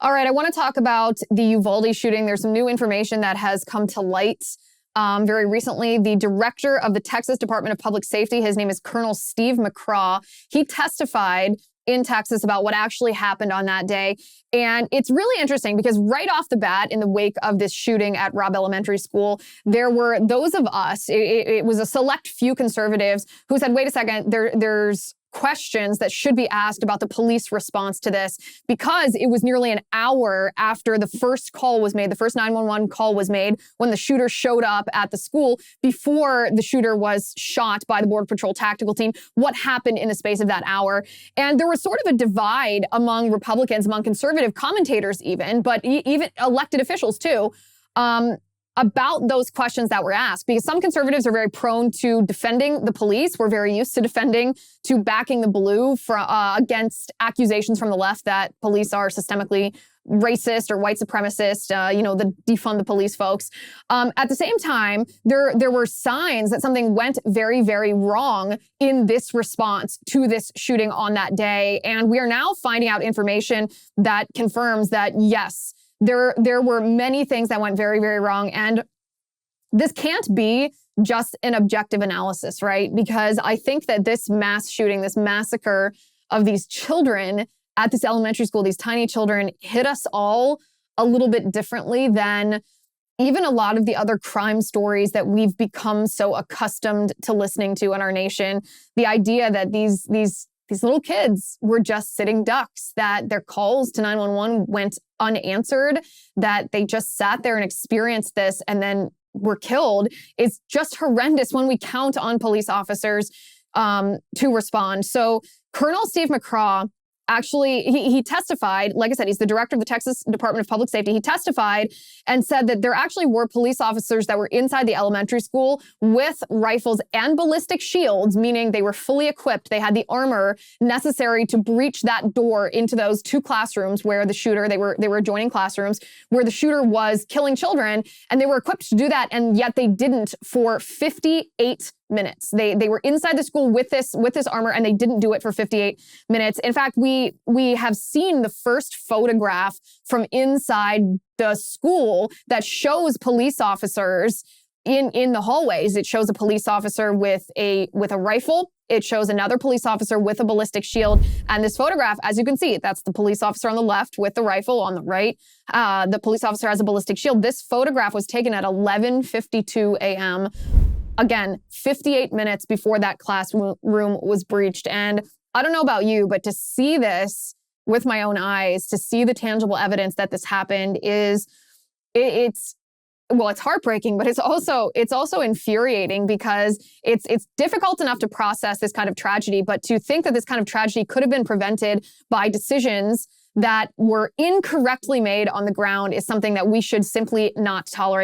All right, I want to talk about the Uvalde shooting. There's some new information that has come to light very recently. The director of the Texas Department of Public Safety, his name is Colonel Steve McCraw. He testified in Texas about what actually happened on that day. And it's really interesting because right off the bat, in the wake of this shooting at Robb Elementary School, there were those of us, it was a select few conservatives who said, wait a second, there's questions that should be asked about the police response to this, because it was nearly an hour after the first call was made, the first 911 call was made, when the shooter showed up at the school, before the shooter was shot by the Border Patrol tactical team. What happened in the space of that hour? And there was sort of a divide among Republicans, among conservative commentators even, but even elected officials too, about those questions that were asked, because some conservatives are very prone to defending the police. We're very used to backing the blue against accusations from the left that police are systemically racist or white supremacist, the defund the police folks. At the same time, there were signs that something went very, very wrong in this response to this shooting on that day. And we are now finding out information that confirms that, yes, there were many things that went very, very wrong. And this can't be just an objective analysis, right? Because I think that this mass shooting, this massacre of these children at this elementary school, these tiny children, hit us all a little bit differently than even a lot of the other crime stories that we've become so accustomed to listening to in our nation. The idea that these little kids were just sitting ducks, that their calls to 911 went unanswered, that they just sat there and experienced this and then were killed, is just horrendous when we count on police officers to respond. So Colonel Steve McCraw, actually, he testified, like I said, he's the director of the Texas Department of Public Safety. He testified and said that there actually were police officers that were inside the elementary school with rifles and ballistic shields, meaning they were fully equipped. They had the armor necessary to breach that door into those two classrooms where the shooter, they were adjoining classrooms, where the shooter was killing children, and they were equipped to do that, and yet they didn't for 58 minutes. They were inside the school with this armor, and they didn't do it for 58 minutes. In fact, we have seen the first photograph from inside the school that shows police officers in the hallways. It shows a police officer with a rifle. It shows another police officer with a ballistic shield. And this photograph, as you can see, that's the police officer on the left with the rifle. On the right, the police officer has a ballistic shield. This photograph was taken at 11:52 a.m. Again, 58 minutes before that classroom was breached. And I don't know about you, but to see this with my own eyes, to see the tangible evidence that this happened it's heartbreaking, but it's also infuriating, because it's difficult enough to process this kind of tragedy, but to think that this kind of tragedy could have been prevented by decisions that were incorrectly made on the ground is something that we should simply not tolerate.